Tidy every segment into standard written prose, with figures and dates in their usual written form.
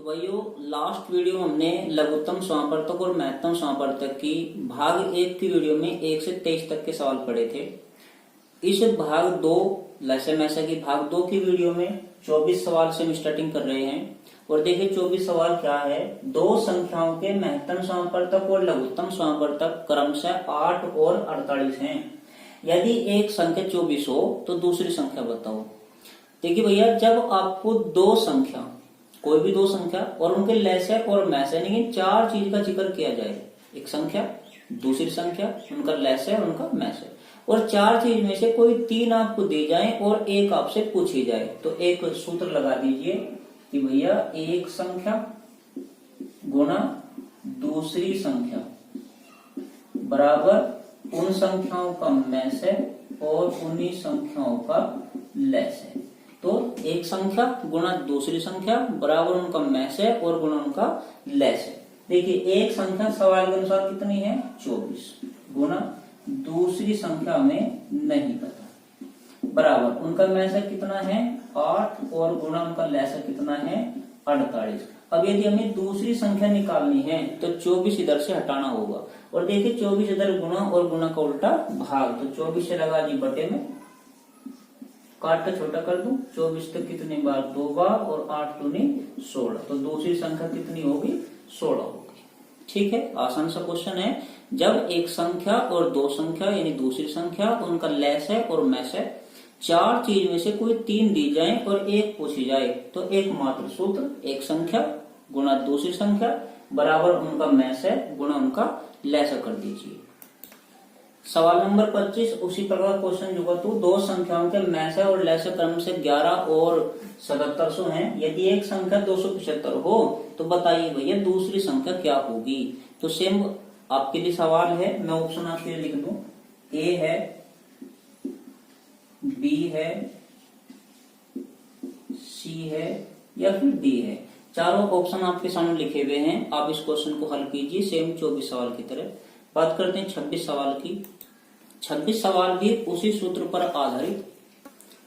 वही last video में हमने लघुत्तम समापवर्तक और महत्तम समापवर्तक की भाग 1 की वीडियो में 1 से 23 तक के सवाल पढ़े थे। इस भाग 2 लैसे मैसे की भाग 2 की वीडियो में 24 सवाल से हम स्टार्टिंग कर रहे हैं। और देखिए 24 सवाल क्या है, दो संख्याओं के महत्तम समापवर्तक और लघुत्तम समापवर्तक क्रमशः 8 और 48 हैं। यदि एक संख्या 24 हो तो दूसरी संख्या बताओ। देखिए भैया, जब आपको दो संख्या, कोई भी दो संख्या और उनके लैसे और मैसे यानी चार चीज का जिक्र किया जाए, एक संख्या, दूसरी संख्या, उनका लैसे और उनका मैसे, और चार चीज में से कोई तीन आपको दी जाए और एक आपसे पूछी जाए, तो एक सूत्र लगा दीजिए कि भैया एक संख्या गुना दूसरी संख्या बराबर उन संख्याओं का मैसे और उन्हीं संख्याओं का लैसे। तो एक संख्या गुणा दूसरी संख्या बराबर उनका मैसे और गुणा उनका लैसे। देखिए एक संख्या सवाल के अनुसार कितनी है 24 गुणा दूसरी संख्या में नहीं पता बराबर उनका मैसे कितना है 8 और गुणा उनका लैसे कितना है 48। अब यदि हमें दूसरी संख्या निकालनी है तो 24 इधर से हटाना होगा और देखिए 24 इधर गुणा और गुणा का उल्टा भाग, तो 24 से लगा दी बटे में, काट के छोटा कर दूं, 24 तक कितनी बार 2 बार और 8 दूनी 16, तो दूसरी संख्या कितनी होगी 16 होगी। ठीक है, आसान सा क्वेश्चन है। जब एक संख्या और दो संख्या यानी दूसरी संख्या उनका लैसे और मैसे चार चीज में से कोई तीन दी जाए और एक पूछी जाए, तो एकमात्र सूत्र एक संख्या गुणा दूसरी संख्या बराबर उनका मैसे गुणा उनका लैसे कर दीजिए। सवाल नंबर 25 उसी प्रकार क्वेश्चन जो तो दो संख्याओं के मैसे और लैसे क्रम से 11 और 7700 हैं। यदि एक संख्या 275 हो तो बताइए भैया दूसरी संख्या क्या होगी। तो सेम आपके लिए सवाल है, मैं ऑप्शन आपके लिए लिख दूं, ए है, बी है, सी है या फिर डी है। चारों ऑप्शन आपके सामने लिखे हुए हैं, आप इस क्वेश्चन को हल कीजिए सेम 24 सवाल की तरह। बात करते हैं 26 सवाल की। 26 सवाल भी उसी सूत्र पर आधारित।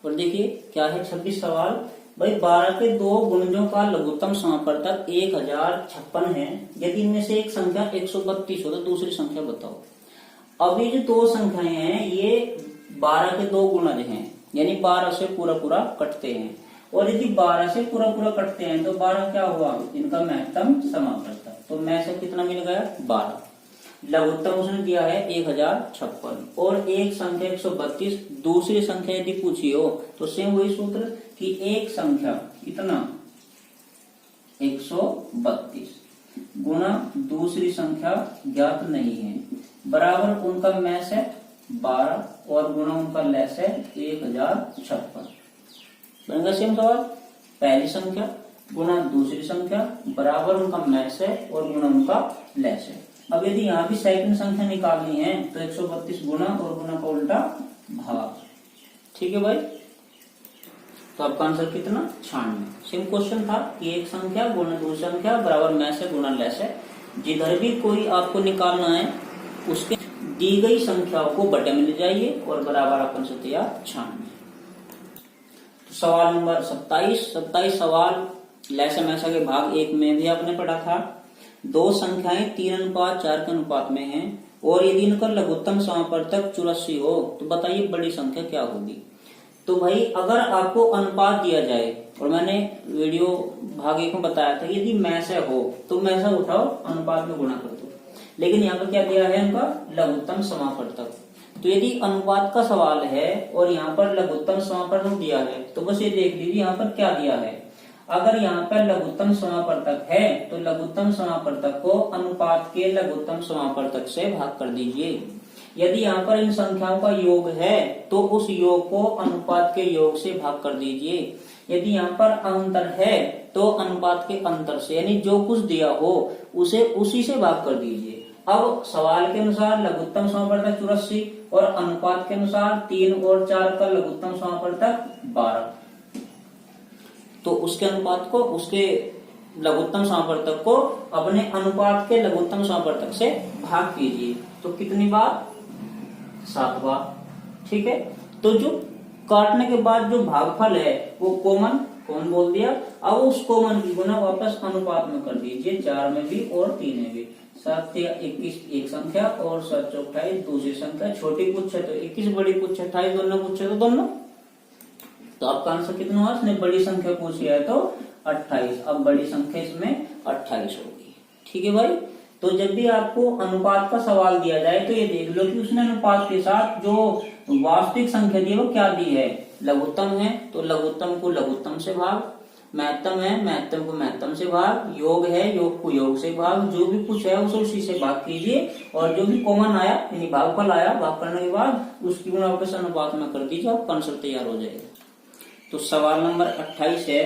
और देखिए क्या है 26 सवाल, भाई 12 के दो गुणजों का लघुत्तम समापवर्तक 1056 है। यदि इनमें से एक संख्या 132 हो तो दूसरी संख्या बताओ। अब ये जो दो संख्याएं हैं ये 12 के दो गुणज हैं, यानी 12 से पूरा पूरा कटते हैं। और यदि 12 से पूरा पूरा कटते हैं तो 12 क्या हुआ, इनका महत्तम समापवर्तक। तो मैं से कितना मिल गया 12। लघुत्तम उसने दिया है 1056 और एक संख्या 132, दूसरी संख्या यदि पूछी हो तो सेम वही सूत्र कि एक संख्या कितना 132 गुणा दूसरी संख्या ज्ञात नहीं है बराबर उनका मैसे 12 और गुणा उनका लैसे 1056। बनेगा सेम सवाल, पहली संख्या गुणा दूसरी संख्या बराबर उनका मैसे और गुणा उनका लैसे। अब यदि यहाँ भी सेकंड संख्या निकालनी है तो 132 गुणा और गुणा का उल्टा भाग। ठीक है भाई, तो आपका आंसर कितना 96। सेम क्वेश्चन था कि एक संख्या गुणा दूसरी संख्या बराबर मैसे गुणा लैसे। जिधर भी कोई आपको निकालना है उसके दी गई संख्याओं को बटे में ले जाइए और बराबर आपका आंसर तैयार 96। तो सवाल नंबर 27 सवाल लैसे मैसे के भाग 1 में भी आपने पढ़ा था। दो संख्याएं 3:4 के अनुपात में हैं और यदि इनका लघुत्तम समापवर्तक 84 हो तो बताइए बड़ी संख्या क्या होगी। तो भाई अगर आपको अनुपात दिया जाए, और मैंने वीडियो भाग 1 में बताया था यदि मैसे हो तो मैसे उठाओ अनुपात में गुणा कर दो, लेकिन यहाँ पर क्या दिया है इनका लघुत्तम समापवर्तक। तो यदि अनुपात का सवाल है और यहाँ पर लघुत्तम समापवर्तक दिया है तो बस ये देख लीजिए यहाँ पर क्या दिया है। अगर यहाँ पर लघुत्तम समापवर्तक है तो लघुत्तम समापवर्तक को अनुपात के लघुत्तम समापवर्तक से भाग कर दीजिए। यदि यहाँ पर इन संख्याओं का योग है तो उस योग को अनुपात के योग से भाग कर दीजिए। यदि यहाँ पर अंतर है तो अनुपात के अंतर से, यानी जो कुछ दिया हो उसे उसी से भाग कर दीजिए। अब सवाल के अनुसार लघुत्तम समापवर्तक 84 और अनुपात के अनुसार 3 और 4 का लघुत्तम समापवर्तक 12, तो उसके अनुपात को, उसके लघुत्तम समापवर्तक को अपने अनुपात के लघुत्तम समापवर्तक से भाग कीजिए। तो कितनी बार 7 बार। ठीक है, तो जो काटने के बाद जो भागफल है वो कॉमन कॉमन बोल दिया। अब उस कॉमन की गुना वापस अनुपात में कर दीजिए, 4 में भी और 3 में भी। 7 या 21 एक संख्या और 7 28 दूसरी संख्या, छोटी पूछे तो 21, बड़ी पूछे 28, दोनों पूछे तो दोनों। तो आपका आंसर कितना हुआ? इसने बड़ी संख्या पूछी है तो 28। अब बड़ी संख्या इसमें 28 होगी। ठीक है भाई। तो जब भी आपको अनुपात का सवाल दिया जाए तो ये देख लो कि उसने अनुपात के साथ जो वास्तविक संख्या दी है वो क्या दी है, लघुत्तम है तो लघुत्तम को लघुत्तम से भाग, महत्तम है महत्तम को महत्तम से भाग, योग है योग को योग से भाग, जो भी कुछ है उसे उसी से भाग कीजिए और जो भी कॉमन आया यानी भागफल आया, भाग करने के बाद उसकी गुणा वापस अनुपात में कर दीजिए, आपका आंसर तैयार हो जाएगा। तो सवाल नंबर 28 है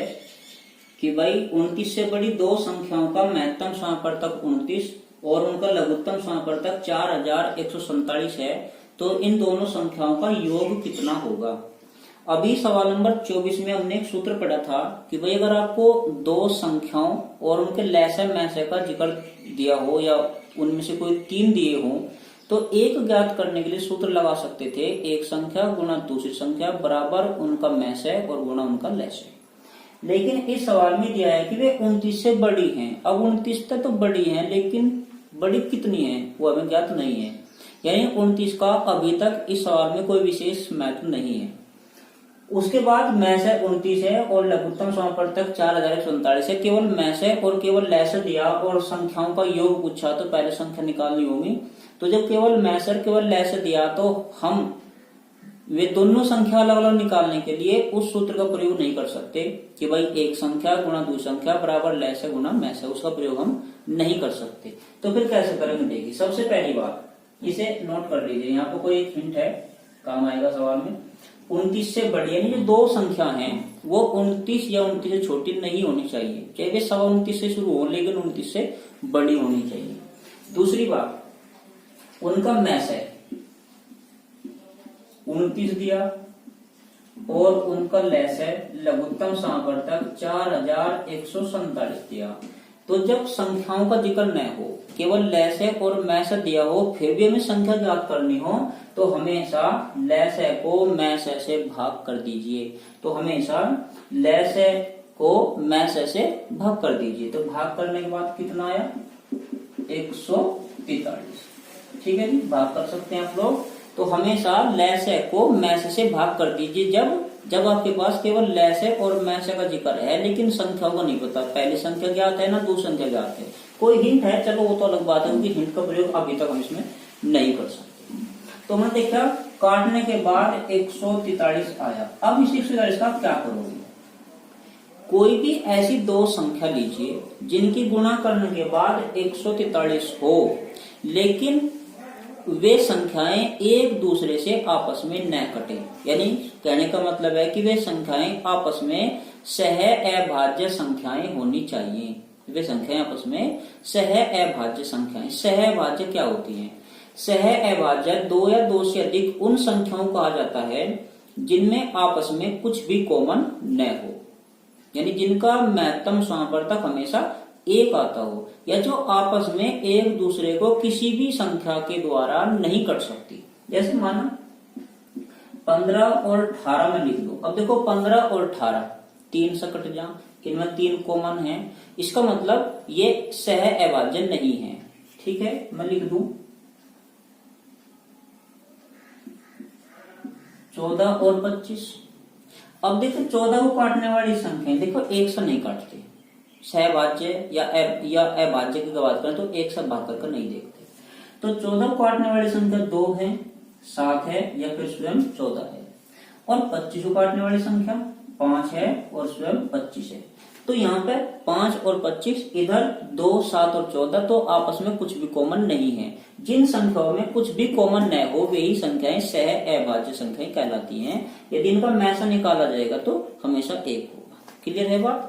कि भाई 29 से बड़ी दो संख्याओं का महत्तम समापवर्तक 29 और उनका लघुत्तम समापवर्तक 4147 है, तो इन दोनों संख्याओं का योग कितना होगा। अभी सवाल नंबर 24 में हमने एक सूत्र पढ़ा था कि भाई अगर आपको दो संख्याओं और उनके लैसे मैसे का जिक्र दिया हो या उनमें से कोई 3 दिए हो तो एक ज्ञात करने के लिए सूत्र लगा सकते थे, एक संख्या गुणा दूसरी संख्या बराबर उनका मैसे और गुणा उनका लैसे। लेकिन इस सवाल में दिया है कि वे 29 से बड़ी हैं। अब 29 तक तो बड़ी हैं, लेकिन बड़ी कितनी है वो हमें ज्ञात नहीं है, यानी 29 का अभी तक इस सवाल में कोई विशेष महत्व नहीं है। उसके बाद मैसे 29 है और लघुत्तम समापवर्तक 4147 है, केवल मैसे और केवल लैसे दिया और संख्याओं का योग पूछा तो पहले संख्या निकालनी होगी। तो जब केवल मैसे केवल लैसे दिया तो हम वे दोनों संख्या अलग अलग निकालने के लिए उस सूत्र का प्रयोग नहीं कर सकते कि भाई एक संख्या गुणा दूसरी संख्या बराबर लैसे गुणा मैसे, उसका प्रयोग हम नहीं कर सकते। तो फिर कैसे करेंगे देखिए। सबसे पहली बात इसे नोट कर लीजिए, यहाँ पर कोई एक हिंट है काम आएगा सवाल में। 29 से बड़ी यानी जो दो संख्या हैं वो 29 या 29 से छोटी नहीं होनी चाहिए, चाहे वे 29 से शुरू हो लेकिन 29 से बड़ी होनी चाहिए। दूसरी बात उनका मैसे 29 दिया और उनका लैसे लघुत्तम समापवर्तक 4147 दिया। तो जब संख्याओं का जिक्र न हो, केवल लैसे और मैसे दिया हो, फिर भी हमें संख्या ज्ञात करनी हो तो हमेशा लैसे को मैसे से भाग कर दीजिए। तो हमेशा लैसे को मैसे से भाग कर दीजिए। तो भाग करने के बाद कितना आया 143। ठीक है जी, भाग कर सकते हैं आप लोग। तो हमेशा लैसे को मैसे से भाग कर दीजिए जब आपके पास केवल लैसे और मैसे का जिक्र है लेकिन संख्याओं का नहीं पता, पहली संख्या ज्ञात है ना दूसरी संख्या ज्ञात है। कोई हिंट है चलो वो तो अलग बात है, क्योंकि हिंट का प्रयोग अभी तक हम इसमें नहीं कर सकते। तो मैंने देखा काटने के बाद 143 आया। अब इस 143 का क्या करोगे, कोई भी ऐसी दो संख्या लीजिए जिनकी गुणा करने के बाद 143 हो लेकिन वे संख्याएं एक दूसरे से आपस में न कटे, यानी कहने का मतलब है कि वे संख्याएं आपस में सह अभाज्य संख्याएं होनी चाहिए। वे संख्याएं आपस में सह अभाज्य संख्याएं। सह अभाज्य क्या होती हैं? सह अभाज्य दो या दो से अधिक उन संख्याओं को कहा जाता है जिनमें आपस में कुछ भी कॉमन न हो, यानी जिनका महत्तम समापवर्तक हमेशा एक आता हो या जो आपस में एक दूसरे को किसी भी संख्या के द्वारा नहीं कट सकती। जैसे माना 15 और 18 में लिख दो। अब देखो 15 और 18 3 से कट जा, इनमें 3 कॉमन है, इसका मतलब ये सह अभाज्य नहीं है। ठीक है, मैं लिख दूं 14 और 25। अब देखो 14 को काटने वाली संख्या देखो एक से नहीं काटते, सहभाज्य या अभाज्य की बात करें तो एक से भाग कर नहीं देखते। तो 14 को काटने वाली संख्या 2 है, 7 है या फिर स्वयं 14 है, और 25 को काटने वाली संख्या 5 है और स्वयं 25 है। तो यहाँ पे 5 और 25, इधर 2, 7 और 14 तो आपस में कुछ भी कॉमन नहीं है। जिन संख्याओं में कुछ भी कॉमन न हो वही संख्याएं सह अभाज्य संख्याएं कहलाती हैं। यदि इनका मैसा निकाला जाएगा तो हमेशा एक होगा। क्लियर है बात?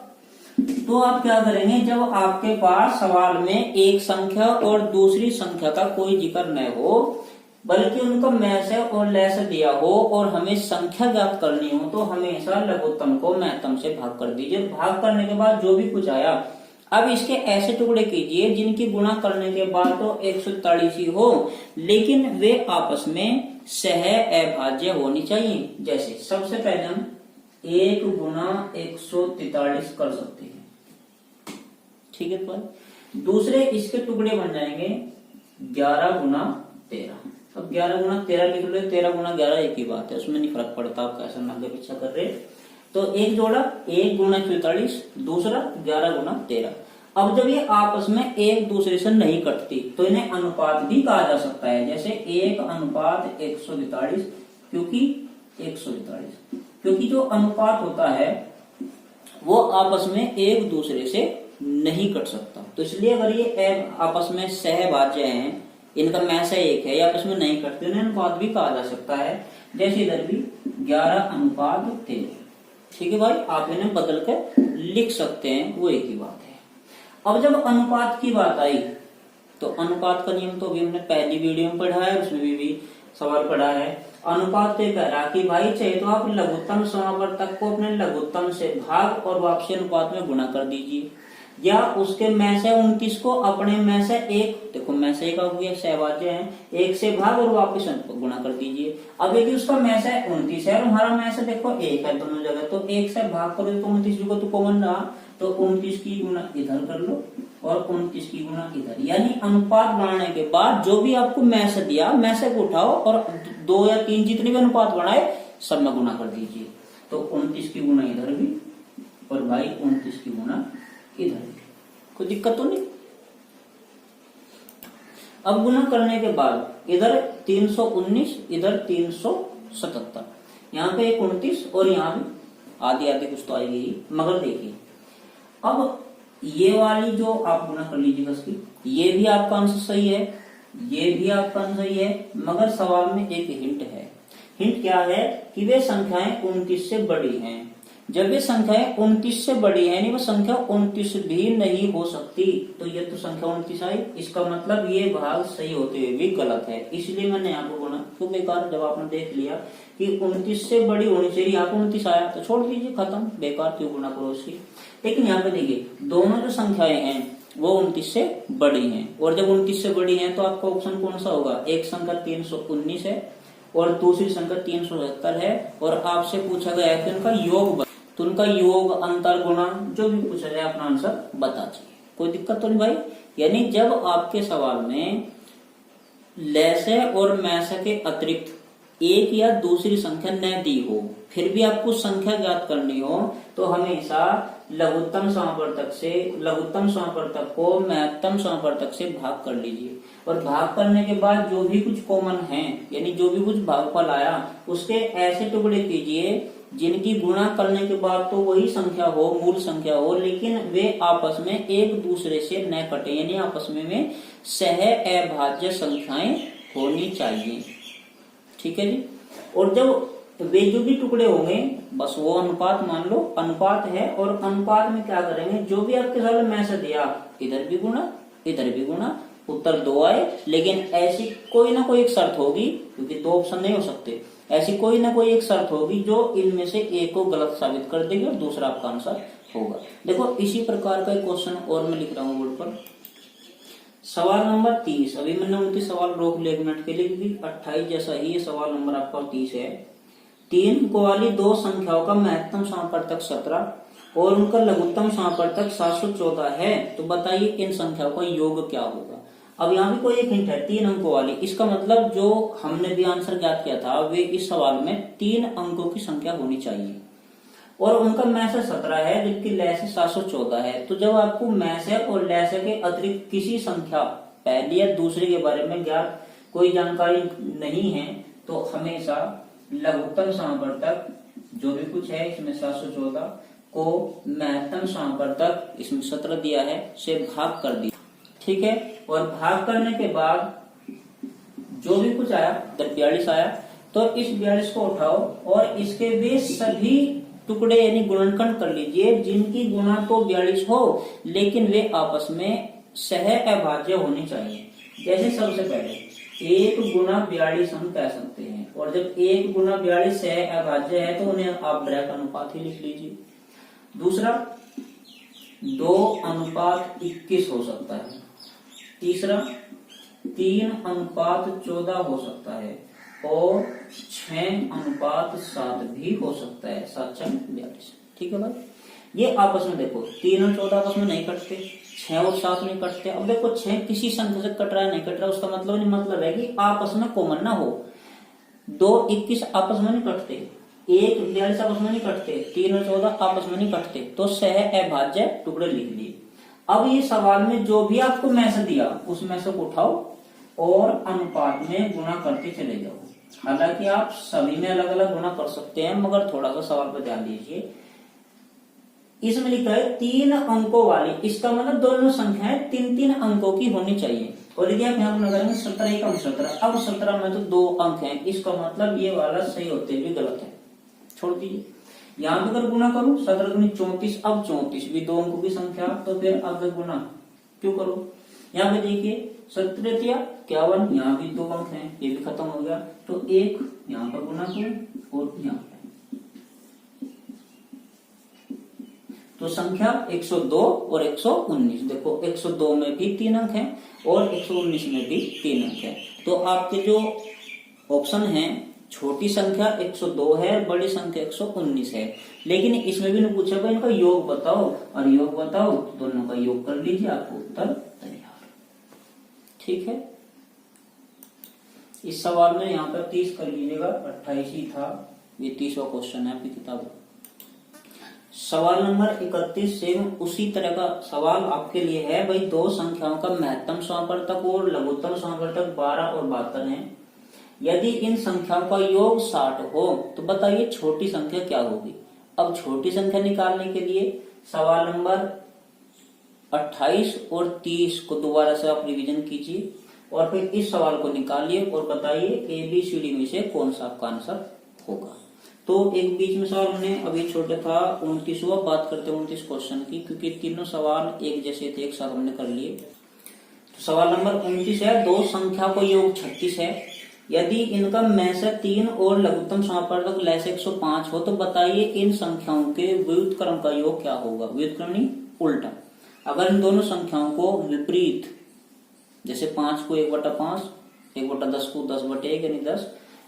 तो आप क्या करेंगे, जब आपके पास सवाल में एक संख्या और दूसरी संख्या का कोई जिक्र न हो बल्कि उनका मैसे और लैसे दिया हो और हमें संख्या ज्ञात करनी हो तो हमेशा लघुत्तम को महत्तम से भाग कर दीजिए। भाग करने के बाद जो भी कुछ आया, अब इसके ऐसे टुकड़े कीजिए जिनकी गुणा करने के बाद तो 143 ही हो लेकिन वे आपस में सह अभाज्य होनी चाहिए। जैसे सबसे पहले हम 1 गुना 143 कर सकते हैं। ठीक है, तो दूसरे इसके टुकड़े बन जाएंगे 11 गुना 13। अब 11 गुना 13 लिख लो, 13 गुना 11 एक ही बात है, उसमें नहीं फर्क पड़ता आप कैसा आगे पीछा कर रहे। तो एक जोड़ा 1 गुना 44, दूसरा 11 गुना 13। अब जब ये आपस में एक दूसरे से नहीं कटती तो इन्हें अनुपात भी कहा जा सकता है, जैसे 1 अनुपात 142, क्योंकि 142, क्योंकि जो अनुपात होता है वो आपस में एक दूसरे से नहीं कट सकता। तो इसलिए अगर ये आपस में सहभाज्य हैं, इनका मैसा एक है, या आपस में नहीं कटते, उन्हें अनुपात भी कहा जा सकता है। जैसे इधर भी 11 अनुपात 13। ठीक है भाई, आप इन्हें बदल कर लिख सकते हैं, वो एक ही बात है। अब जब अनुपात की बात आई तो अनुपात का नियम तो अभी हमने पहली वीडियो में पढ़ा है, उसमें भी सवाल पढ़ा है। अनुपात तो कह रहा कि भाई चाहे तो आप लघुत्तम समावर्तक को अपने लघुत्तम से भाग और वापसी अनुपात में गुणा कर दीजिए, या उसके में से 29 को अपने में से एक, देखो में से एक हो गया, सहभाज्य है, 1 से भाग और वापस गुणा कर दीजिए। अब यदि उसका में से 29 है और हमारा में से देखो 1 है दोनों जगह, तो 1 से भाग करो तो 29 को तो कॉमन रहा, तो 29 की गुणा इधर कर लो और 29 की गुणा इधर, यानी अनुपात बनाने के बाद जो भी आपको में से दिया, में से को उठाओ और 2 या 3 जितने भी अनुपात बनाए सब में गुणा कर दीजिए। तो 29 की गुणा इधर भी और भाई 29 की गुणा इधर, कोई दिक्कत तो नहीं। अब गुणा करने के बाद इधर 319, इधर 377, यहाँ पे 29 और यहाँ भी आधी आधी कुछ तो आएगी, मगर देखिए अब ये वाली जो आप गुणा कर लीजिएगा इसकी, ये भी आपका आंसर सही है, ये भी आपका आंसर सही है, मगर सवाल में एक हिंट है। हिंट क्या है कि वे संख्याएं 29 से बड़ी हैं। जब ये संख्याएं 29 से बड़ी है, यानी वो संख्या 29 भी नहीं हो सकती, तो ये तो संख्या 29 आई, इसका मतलब ये भाग सही होते हुए भी गलत है, इसलिए मैंने यहाँ पर गुणा। तो बेकार, जब आपने देख लिया कि 29 से बड़ी होनी चाहिए, यहाँ पर 29 आया तो छोड़ दीजिए, खत्म, बेकार क्यों गुणा करो उसकी। लेकिन यहाँ पे देखिए दोनों जो संख्याएं हैं वो 29 से बड़ी हैं, और जब 29 से बड़ी हैं तो आपका ऑप्शन कौन सा होगा? एक संख्या 319 है और दूसरी संख्या 377 है, और आपसे पूछा गया है कि उनका योग, तो उनका योग, अंतर, गुणा जो भी पूछा जाए अपना आंसर बता चाहिए, कोई दिक्कत तो नहीं भाई। यानी जब आपके सवाल में लैसे और मैसे के अतिरिक्त एक या दूसरी संख्या न दी हो, फिर भी आपको संख्या ज्ञात करनी हो, तो हमेशा लघुत्तम समापवर्तक को महत्तम समापवर्तक से भाग कर लीजिए, और भाग करने के बाद जो भी कुछ कॉमन है, यानी जो भी कुछ भागफल आया उसके ऐसे टुकड़े कीजिए जिनकी गुणा करने के बाद तो वही संख्या हो, मूल संख्या हो, लेकिन वे आपस में एक दूसरे से न कटे, यानी आपस में सह अभाज्य संख्याएं होनी चाहिए। ठीक है जी। और जब वे जो भी टुकड़े होंगे बस वो अनुपात मान लो, अनुपात है, और अनुपात में क्या करेंगे, जो भी आपके सवाल में से दिया इधर भी गुणा इधर भी गुणा, उत्तर 2 आए, लेकिन ऐसी कोई ना कोई एक शर्त होगी, क्योंकि 2 ऑप्शन नहीं हो सकते, ऐसी कोई ना कोई एक शर्त होगी जो इनमें से एक को गलत साबित कर देगी और दूसरा आपका आंसर होगा। देखो इसी प्रकार का एक क्वेश्चन और मैं लिख रहा हूँ बोर्ड पर, सवाल नंबर 30। अभी मैंने 29 सवाल रोक लिया 1 मिनट के लिए, क्योंकि 28 जैसा ही सवाल नंबर आपका 30 है। 3 अंकों वाली 2 संख्याओं का महत्तम समापवर्तक 17 और उनका लघुत्तम समापवर्तक 714 है, तो बताइए इन संख्याओं का योग क्या होगा। अब यहाँ भी कोई एक हिंट है, 3 अंकों वाली, इसका मतलब जो हमने भी आंसर ज्ञात किया था वे इस सवाल में 3 अंकों की संख्या होनी चाहिए, और उनका मैसे 17 है जबकि लैसे 714 है। तो जब आपको मैसे और लैसे के अतिरिक्त किसी संख्या पहली या दूसरे के बारे में ज्ञात कोई जानकारी नहीं है, तो हमेशा लघुत्तम समापवर्तक जो भी कुछ है इसमें 714 को महत्तम समापवर्तक इसमें 17 दिया है से भाग कर दिया। ठीक है, और भाग करने के बाद जो भी कुछ आया 42 आया, तो इस 42 को उठाओ और इसके वे सभी टुकड़े यानी गुणनखंड कर लीजिए जिनकी गुणा तो 42 हो, लेकिन वे आपस में सह अभाज्य होनी चाहिए। जैसे सबसे पहले 1 गुना 42 हम कह सकते हैं, और जब 1 गुना 42 सह अभाज्य है तो उन्हें आप ब्रैक अनुपात ही लिख लीजिए। दूसरा 2 अनुपात 21 हो सकता है। तीसरा 3 अनुपात 14 हो सकता है, और 6:7 भी हो सकता है, 7:42। ठीक है भाई, ये आपस में देखो 3 और 14 आपस में नहीं कटते, 6 और 7 नहीं कटते। अब देखो 6 किसी संख्या से कट रहा है, नहीं कट रहा, उसका मतलब नहीं, मतलब है कि आपस में कॉमन ना हो। 2 21 आपस में नहीं कटते, 1 42 आपस में नहीं कटते, 3 और 14 आपस में नहीं कटते, तो सह अभाज्य टुकड़े लिख लिए। अब ये सवाल में जो भी आपको में से दिया उसमें से उठाओ और अनुपात में गुणा करते चले जाओ। हालांकि आप सभी में अलग अलग गुणा कर सकते हैं, मगर थोड़ा सा सवाल पर ध्यान दीजिए। इसमें लिखा है 3 अंकों वाली, इसका मतलब दोनों संख्याएं 3-3 अंकों की होनी चाहिए। और यदि आप यहाँ करेंगे 17 एकम 17, अब 17 में तो 2 अंक हैं, इसका मतलब ये वाला सही होते भी गलत है, छोड़ दीजिए। यहाँ पे अगर गुणा करूं 17 दूनी 34, अब 34 भी 2 अंकों की संख्या, तो फिर अब गुणा क्यों करो। यहाँ पे देखिए 17 51, यहाँ भी 2 अंक हैं, ये भी खत्म हो गया, तो 1 यहाँ पर गुणा करूं और यहाँ पे, तो संख्या 102 और 119। देखो 102 में भी 3 अंक हैं और 119 में भी 3 अंक हैं। तो आपके जो ऑप्शन है, छोटी संख्या 102 है, बड़ी संख्या 119 है। लेकिन इसमें भी नहीं पूछा भाई इनका योग बताओ, और योग बताओ दोनों का योग कर लीजिए, आपको उत्तर तैयार। ठीक है, इस सवाल में यहाँ पर 30 कर लीजिएगा, 28 ही था, ये 30वां क्वेश्चन है आपकी किताब। सवाल नंबर 31 से उसी तरह का सवाल आपके लिए है भाई। 2 संख्याओं का महत्तम समापवर्तक और लघुत्तम समापवर्तक 12 और 72 है। यदि इन संख्याओं का योग 60 हो तो बताइए छोटी संख्या क्या होगी। अब छोटी संख्या निकालने के लिए सवाल नंबर 28 और 30 को दोबारा से आप रिवीजन कीजिए और फिर इस सवाल को निकालिए और बताइए ABCD में से कौन सा आपका आंसर होगा। तो एक बीच में सवाल हमने अभी छोटा था 29वां, बात करते हैं 29 क्वेश्चन की, क्योंकि तीनों सवाल एक जैसे थे, एक साथ हमने कर लिए। तो सवाल नंबर 29 है, 2 संख्या को योग 36 है। यदि इनका में से 3 और लघुत्तम समापवर्तक लय से 105 हो तो बताइए इन संख्याओं के व्युत्क्रम का योग क्या होगा। व्युत्क्रम नहीं, उल्टा। अगर इन दोनों संख्याओं को विपरीत, जैसे 5 को 1/5, 1/10 को 10/1 यानी 10,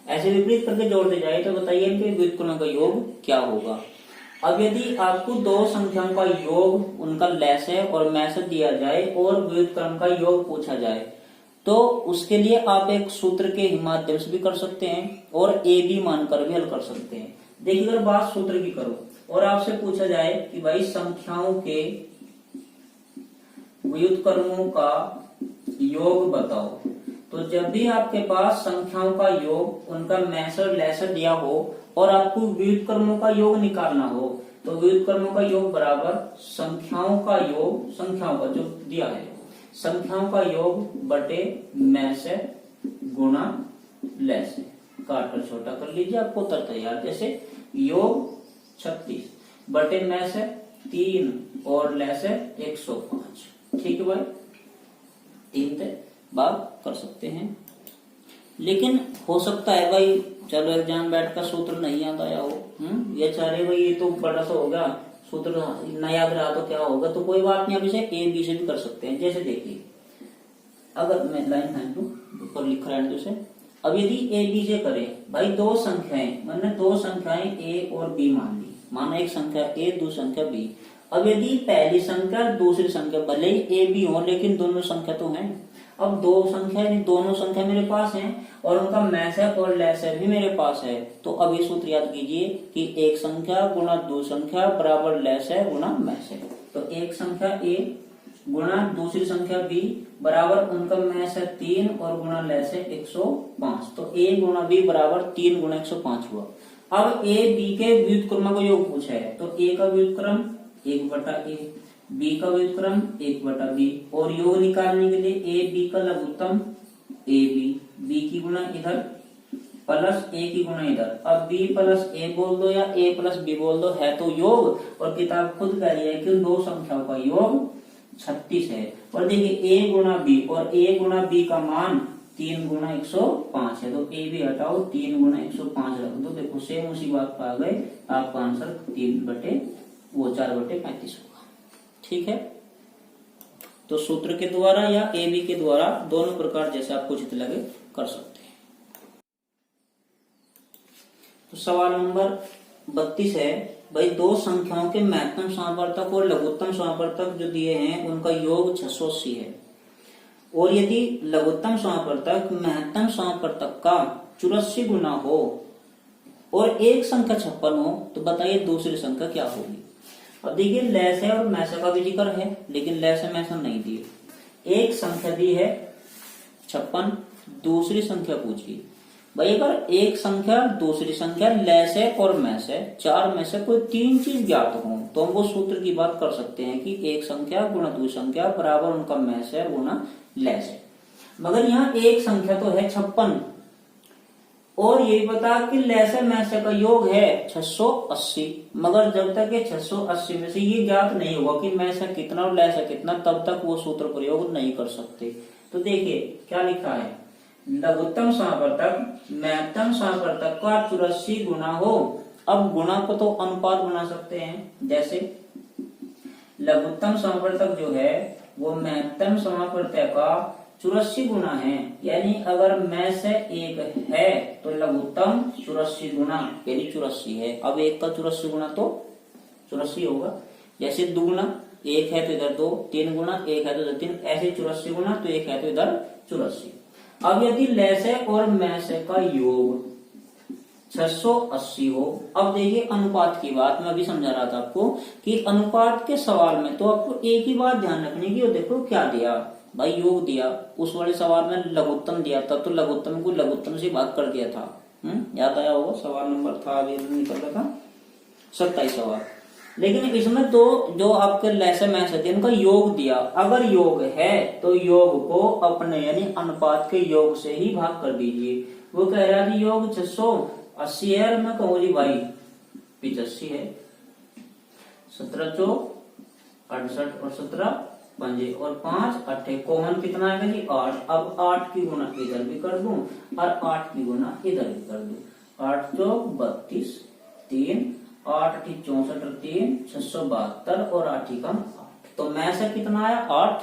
ऐसे विपरीत करके जोड़ दे जाए तो बताइए इनके व्युत्क्रम का योग क्या होगा। अब यदि आपको 2 संख्याओं का योग, उनका लय और में से दिया जाए और व्युत्क्रम का योग पूछा जाए, तो उसके लिए आप एक सूत्र के माध्यम से भी कर सकते हैं और AB मानकर भी हल कर सकते हैं। देखिए अगर बात सूत्र की करो और आपसे पूछा जाए कि भाई संख्याओं के व्युत्क्रमों का योग बताओ, तो जब भी आपके पास संख्याओं का योग, उनका मैसर लेसर दिया हो और आपको व्युत्क्रमों का योग निकालना हो, तो व्युत्क्रमों का योग बराबर संख्याओं का योग, संख्याओं का जो दिया है, संख्याओं का योग बटे मैसे गुणा लेसे, काटकर छोटा कर लीजिए, आपको उत्तर तैयार। जैसे योग 36 बटे मैसे 3 और लेसे 105। ठीक है भाई, 3 से बात कर सकते हैं। लेकिन हो सकता है भाई चलो एग्जाम बैठ का सूत्र नहीं याद आया हो, ये चाह रहे भाई ये तो बड़ा सा होगा, सूत्र न याद रहा तो क्या होगा, तो कोई बात नहीं, आप इसे AB से भी कर सकते हैं। जैसे देखिए अगर मैं लाइन ऊपर लिख रहा है जैसे, अब यदि AB से करें भाई 2 संख्याएं, मैंने 2 संख्याएं A और B मान ली, माना एक संख्या A दूसरी संख्या B। अब यदि पहली संख्या दूसरी संख्या भले ही AB हो लेकिन दोनों संख्या तो है। अब 2 संख्या यानी दोनों संख्या मेरे पास हैं और उनका मैसे और लेसे भी मेरे पास है, तो अब ये सूत्र याद कीजिए कि एक संख्या गुणा 2 संख्या बराबर लेसे गुणा मैसे। तो एक संख्या A गुणा दूसरी संख्या B बराबर उनका मैसे 3 और गुणा लेसे 105। तो A गुणा B बराबर 3 गुणा 105 हुआ। अब A B के व्युत्क्रम का योग पूछा है, तो A का व्युत्क्रम 1/A, B का व्युत्क्रम 1/B, और योग निकालने के लिए A B का लघुत्तम AB, B की गुणा इधर प्लस A की गुणा इधर। अब B प्लस A बोल दो या A प्लस B बोल दो, है तो योग, और किताब खुद कह रही है कि उन 2 संख्याओं का योग 36 है। और देखिए A गुणा B और A गुणा B का मान 3 गुणा 105 है, तो A भी हटाओ 3 गुणा 105 रख दो। देखो सेम उसी बात पर आ गए, आपका आंसर 4/35 होगा। ठीक है, तो सूत्र के द्वारा या AB के द्वारा दोनों प्रकार जैसे आपको उचित लगे कर सकते हैं। तो सवाल नंबर 32 है भाई, दो संख्याओं के महत्तम समापवर्तक और लघुत्तम समापवर्तक जो दिए हैं उनका योग 680 है, और यदि लघुत्तम समापवर्तक महत्तम समापवर्तक का 84 गुना हो और एक संख्या 56 हो, तो बताइए दूसरी संख्या क्या होगी। अब देखिए लैसे और मैसे का भी जिक्र है, लेकिन लैसे मैसे नहीं दिए। एक संख्या दी है 56, दूसरी संख्या पूछी भाई, अगर एक संख्या दूसरी संख्या लैसे और मैसे चार में से कोई तीन चीज ज्ञात हो, तो हम वो सूत्र की बात कर सकते हैं कि एक संख्या गुणा दूसरी संख्या बराबर उनका मैसे गुणा लैसे। मगर यहाँ एक संख्या तो है 56 और यही पता कि लैसे मैसे का योग है 680, मगर जब तक ये 680 में से ये ज्ञात नहीं हुआ कि मैसे कितना और लैसे कितना, तब तक वो सूत्र प्रयोग नहीं कर सकते। तो देखिए क्या लिखा है, लघुत्तम समापवर्तक महत्तम समापवर्तक का 84 गुना हो। अब गुणा को तो अनुपात बना सकते हैं, जैसे लघुत्तम समापवर्तक जो है वो महत्तम समापवर्तक का 84 गुना है, यानी अगर मैं से एक है तो लघुत्तम 84 गुना यानी 84 है। अब एक का 84 गुना तो 84 होगा, जैसे दुगुना एक है तो इधर 2, 3 गुना एक है तो इधर 3, ऐसे 84 गुना तो एक है तो इधर 84। अब यदि लैसे और मैसे का योग 680 हो, अब देखिए अनुपात की बात मैं अभी समझा रहा था आपको कि अनुपात के सवाल में तो आपको एक ही बात ध्यान रखनी की, देखो क्या दिया भाई, योग दिया। उस वाले सवाल में लघुत्तम दिया था तो लघुत्तम को लघुत्तम से भाग कर दिया था, याद आया होगा। सवाल नंबर था अभी निकल रहा था 27 सवाल, लेकिन इसमें तो जो आपके लैसे मैसे थे उनका योग दिया। अगर योग है तो योग को अपने यानी अनुपात के योग से ही भाग कर दीजिए। वो कह रहा है योग 680 है और मैं कहूँ जी भाई 85 है। 17 चौक 68 और 17 पंजे और 5 8 कॉमन कितना आएगा जी 8। अब 8 की गुना इधर भी कर दूं और 8 की गुना इधर भी कर दूं। 8 चौक 32, 3 8 8 64 और 3 672 और 8 कम 8। तो मैं से कितना आया 8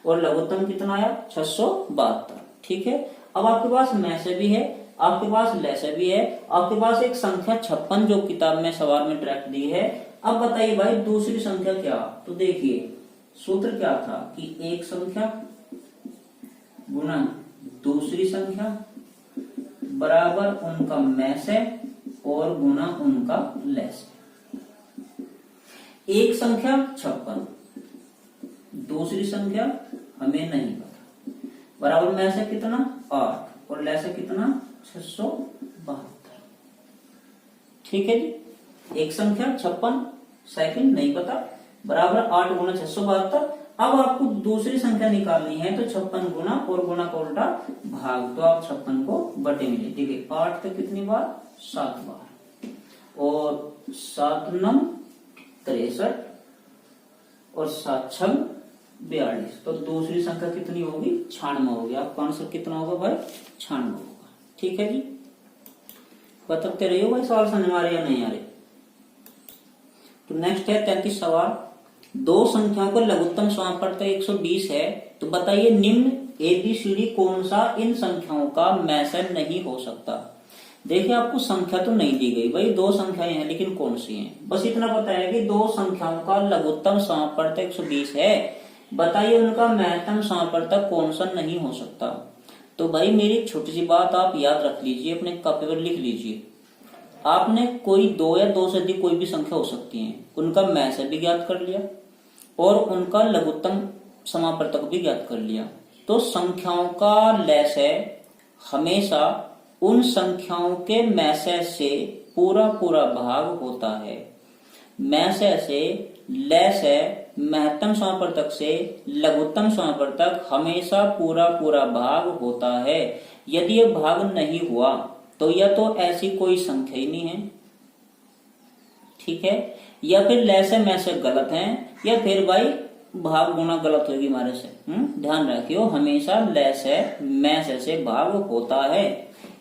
और लघुत्तम कितना आया 672। ठीक है, अब आपके पास मैं से भी है, आपके पास लैसे भी है, आपके पास एक संख्या 56 जो किताब में सवाल में डायरेक्ट दी है। अब बताइए भाई दूसरी संख्या क्या, तो देखिए सूत्र क्या था कि एक संख्या गुना दूसरी संख्या बराबर उनका मैं से और गुना उनका लैसे। एक संख्या 56, दूसरी संख्या हमें नहीं पता, बराबर में से कितना 8 और लैसे कितना 672। ठीक है जी, एक संख्या 56 सेकंड नहीं पता, बराबर 8 गुना 672। अब आपको दूसरी संख्या निकालनी है तो 56 गुना और गुना का उल्टा भाग, तो आप 56 को बटे में ले। देखिए 8 तक कितनी बार 7 बार और 7 9 63 और 7 6 42। तो दूसरी संख्या कितनी होगी 96 होगी। आपका आंसर कितना होगा भाई 96 होगा। ठीक है जी, बताते रहिए भाई सवाल समझ आ रहे या नहीं आ रहे। तो नेक्स्ट है 33 सवाल, दो संख्याओं का लघुत्तम समापवर्तक 120 है, तो बताइए निम्न एबीसीडी कौन सा इन संख्याओं का मैसे नहीं हो सकता। देखिए आपको संख्या तो नहीं दी गई भाई, दो संख्याएं हैं लेकिन कौन सी हैं, बस इतना पता है कि दो संख्याओं का लघुत्तम समापवर्तक 120 है, बताइए उनका महत्तम समापवर्तक कौन सा नहीं हो सकता। तो भाई मेरी छोटी सी बात आप याद रख लीजिए, अपने कॉपी पर लिख लीजिए। आपने कोई दो या दो से अधिक कोई भी संख्या हो सकती है, उनका मैसे भी ज्ञात कर लिया और उनका लघुत्तम समापवर्तक भी ज्ञात कर लिया। तो संख्याओं का लैसे हमेशा उन संख्याओं के मैसे से पूरा पूरा भाग होता है। मैसे से लैसे महत्तम समापवर्तक से लघुत्तम समापवर्तक हमेशा पूरा पूरा भाग होता है। यदि यह भाग नहीं हुआ तो या तो ऐसी कोई संख्या ही नहीं है, ठीक है, या फिर लैसे मैसे गलत हैं, या फिर भाई भाग गुना गलत होगी हमारे से। ध्यान रखियो हमेशा लैसे मैसे से भाग होता है।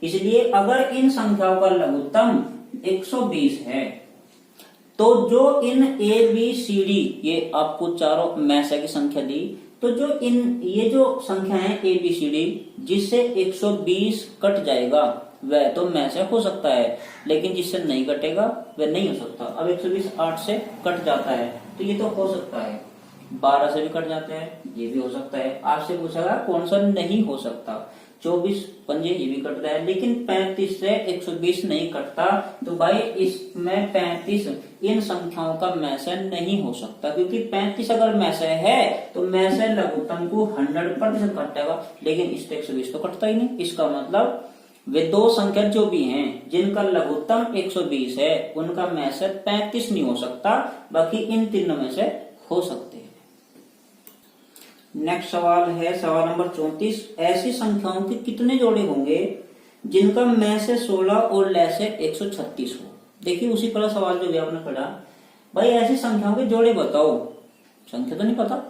इसलिए अगर इन संख्याओं का लघुत्तम 120 है तो जो इन ए बी सी डी, ये आपको चारों मैसे की संख्या दी, तो जो इन ये जो संख्या है ए बी सी डी जिससे 120 कट जाएगा वह तो में से हो सकता है, लेकिन जिससे नहीं कटेगा वह नहीं हो सकता। अब 120 8 से कट जाता है तो ये तो हो सकता है, 12 से भी कट जाते हैं, ये भी हो सकता है। आपसे पूछेगा कौन सा नहीं हो सकता, 24 पंजे ये भी कटता है, लेकिन 35 से 120 नहीं कटता। तो भाई इसमें 35 इन संख्याओं का में से नहीं हो सकता, क्योंकि 35 अगर में से है तो में से लघुत्तम को 100% कटेगा, लेकिन इससे 120 तो कटता ही नहीं। इसका मतलब वे दो संख्या जो भी हैं जिनका लघुत्तम 120 है उनका में से 35 नहीं हो सकता, बाकी इन तीनों में से हो सकते हैं। नेक्स्ट सवाल है सवाल नंबर 34। ऐसी संख्याओं के कितने जोड़े होंगे जिनका में से 16 और ले से 136 हो। देखिए उसी तरह सवाल जो भी आपने पढ़ा, भाई ऐसी संख्याओं के जोड़े बताओ, संख्या तो नहीं पता,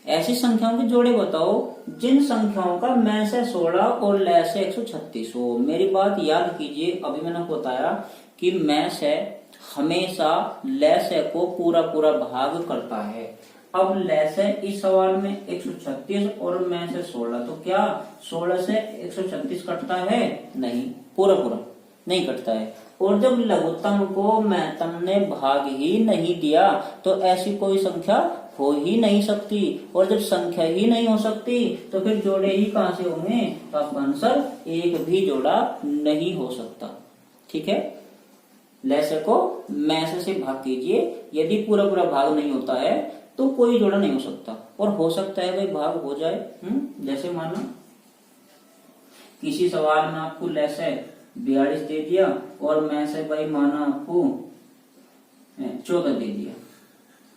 ऐसी संख्याओं के जोड़े बताओ जिन संख्याओं का में से 16 और ले से 136 हो। मेरी बात याद कीजिए, अभी मैंने बताया कि में से हमेशा ले से को पूरा पूरा भाग करता है। अब ले से इस सवाल में 136 और में से 16, तो क्या 16 से 136 कटता है? नहीं, पूरा पूरा नहीं कटता है। और जब लघुत्तम को महत्तम ने भाग ही नहीं दिया तो ऐसी कोई संख्या हो ही नहीं सकती, और जब संख्या ही नहीं हो सकती तो फिर जोड़े ही कहां से होंगे? तो आपका आंसर एक भी जोड़ा नहीं हो सकता। ठीक है, लेसे को में से भाग कीजिए, यदि पूरा पूरा भाग नहीं होता है तो कोई जोड़ा नहीं हो सकता। और हो सकता है भाई भाग हो जाए, जैसे मानो किसी सवाल में आपको लेसे 42 दे दिया और में से भाई माना आपको 14 दे दिया,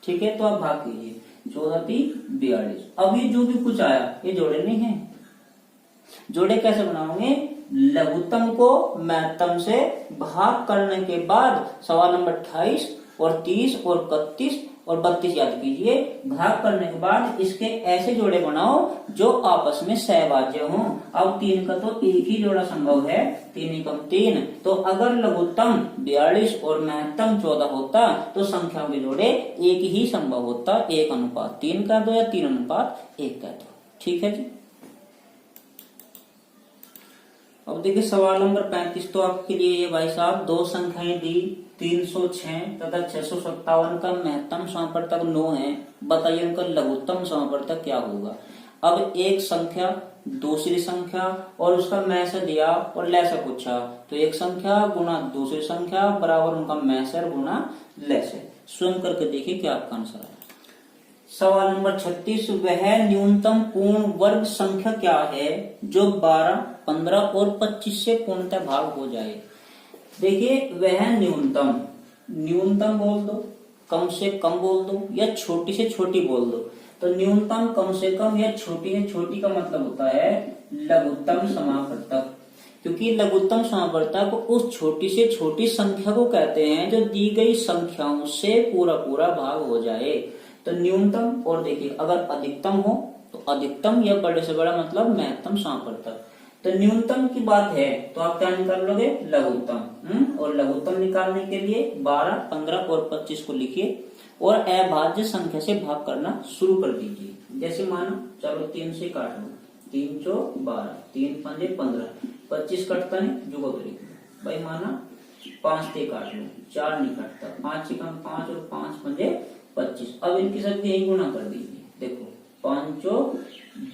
ठीक है, तो आप भाग कीजिए, 14 3 42। अब ये जो भी कुछ आया ये जोड़े नहीं है। जोड़े कैसे बनाओगे? लघुत्तम को महत्तम से भाग करने के बाद सवाल नंबर 28 और 30 और 31 और 32 याद कीजिए। भाग करने के बाद इसके ऐसे जोड़े बनाओ जो आपस में सहभाज्य हों। अब 3 का तो एक ही जोड़ा संभव है, 3 एकम 3। तो अगर लघुत्तम 42 और महत्तम 14 होता तो संख्याओं के जोड़े एक ही संभव होता, 1:3 कर दो या 3:1 कर दो। ठीक है जी। अब देखिए सवाल नंबर 35 तो आपके लिए ये भाई साहब दो संख्याएं दी, 306 तथा 657 का महत्तम समापवर्तक 9 है, बताइए उनका लघुत्तम समापवर्तक क्या होगा। अब एक संख्या दूसरी संख्या और उसका में से दिया और ले से पूछा, तो एक संख्या गुना दूसरी संख्या बराबर उनका में से गुना ले से। स्वयं करके देखिए क्या आपका आंसर है। सवाल नंबर 36, वह न्यूनतम पूर्ण वर्ग संख्या क्या है जो 12, 15 और 25 से पूर्णतः भाग हो जाए। देखिए वह न्यूनतम, न्यूनतम बोल दो, कम से कम बोल दो या छोटी से छोटी बोल दो। तो न्यूनतम, कम से कम या छोटी से छोटी का मतलब होता है लघुत्तम समापवर्तक, क्योंकि लघुत्तम समापवर्तक उस छोटी से छोटी संख्या को कहते हैं जो दी गई संख्याओं से पूरा पूरा भाग हो जाए। तो न्यूनतम, और देखिए अगर अधिकतम हो तो अधिकतम या बड़े से बड़ा मतलब महत्तम समापवर्तक। तो न्यूनतम की बात है तो आप क्या निकाल लोगे? लघुत्तम। और लघुत्तम निकालने के लिए 12, 15 और 25 को लिखिए और अभाज्य संख्या से भाग करना शुरू कर दीजिए। जैसे मानो चलो 3 से काट लो, 3 चौक 12, 3 पंजे 15, 25 कटता नहीं, जुगो तो लिख लो भाई। माना 5 से काट लो, 4 नहीं कटता, 5 एकम 5 और 5 पंजे 25। अब इनकी सबकी यही गुणा कर दीजिए। देखो 5 चौक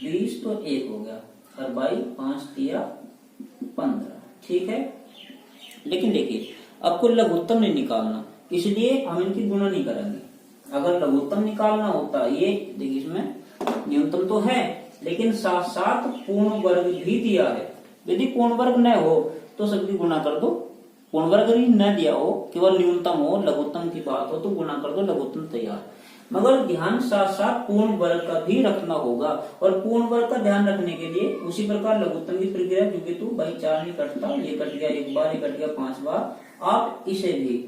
20 तो 1 हो गया, और भाई 5 तिया 15। ठीक है, लेकिन देखिए आपको लघुत्तम नहीं निकालना, इसलिए हम इनकी गुणा नहीं करेंगे। अगर लघुत्तम निकालना होता, ये देखिए इसमें न्यूनतम तो है लेकिन साथ साथ पूर्ण वर्ग भी दिया है। यदि पूर्ण वर्ग न हो तो सबकी गुणा कर दो, पूर्ण वर्ग भी न दिया हो, केवल न्यूनतम हो, लघुत्तम की बात हो तो गुणा कर दो, लघुत्तम तैयार। मगर ध्यान साथ साथ पूर्ण वर्ग का भी रखना होगा, और पूर्ण वर्ग का ध्यान रखने के लिए उसी प्रकार लघुत्तम की प्रक्रिया, क्योंकि तू भाई 4 नहीं कटता, ये कट गया 1 बार, ये कट गया 5 बार, आप इसे भी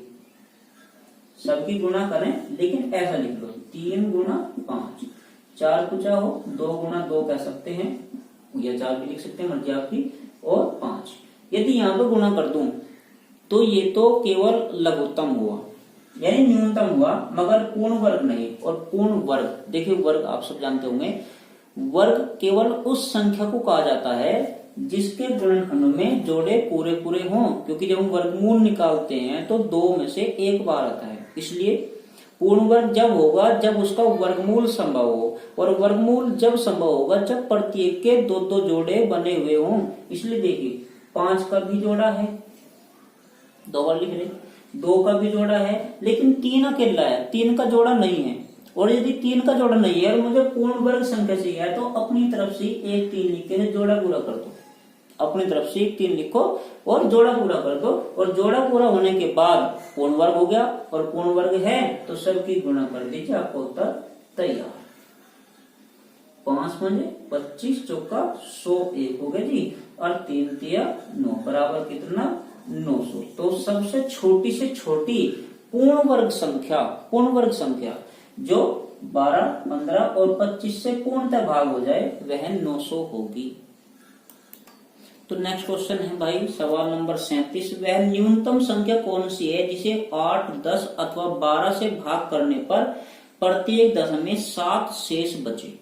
सबकी गुणा करें, लेकिन ऐसा लिख लो 3 गुना 5, 4 को चाहो 2 गुना 2 कह सकते हैं, या 4 भी लिख सकते हैं, मर्जी आपकी, और 5। यदि यहाँ पे गुणा कर दूं तो ये तो केवल लघुत्तम हुआ, यानी न्यूनतम हुआ, मगर पूर्ण वर्ग नहीं। और पूर्ण वर्ग, देखिए वर्ग आप सब जानते होंगे, वर्ग केवल उस संख्या को कहा जाता है जिसके गुणनखंड में जोड़े पूरे पूरे हों, क्योंकि जब हम वर्गमूल निकालते हैं तो 2 में से 1 बार आता है, इसलिए पूर्ण वर्ग जब होगा जब उसका वर्गमूल संभव हो, और वर्गमूल जब संभव होगा जब प्रत्येक के 2-2 जोड़े बने हुए हों। इसलिए देखिए 5 का भी जोड़ा है, 2 बार लिख रहे, 2 का भी जोड़ा है, लेकिन 3 अकेला है, 3 का जोड़ा नहीं है। और यदि 3 का जोड़ा नहीं है और मुझे पूर्ण वर्ग संख्या चाहिए है, तो अपनी तरफ से एक 3 लिख के जोड़ा पूरा कर दो, अपनी तरफ से एक 3 लिखो और जोड़ा पूरा कर दो, और जोड़ा पूरा होने के बाद पूर्ण वर्ग हो गया, और पूर्ण वर्ग है तो सबकी गुणा कर दीजिए, आपको उत्तर तैयार। 5 पंजे 25 चौका 101 हो गया जी, और 3 तिया 9 बराबर कितना 900। तो सबसे छोटी से छोटी पूर्ण वर्ग संख्या जो 12, 15 और 25 से पूर्णतः भाग हो जाए वह 900 होगी। तो नेक्स्ट क्वेश्चन है भाई सवाल नंबर 37, वह न्यूनतम संख्या कौन सी है जिसे 8, 10 अथवा 12 से भाग करने पर प्रत्येक दशम में 7 शेष बचे।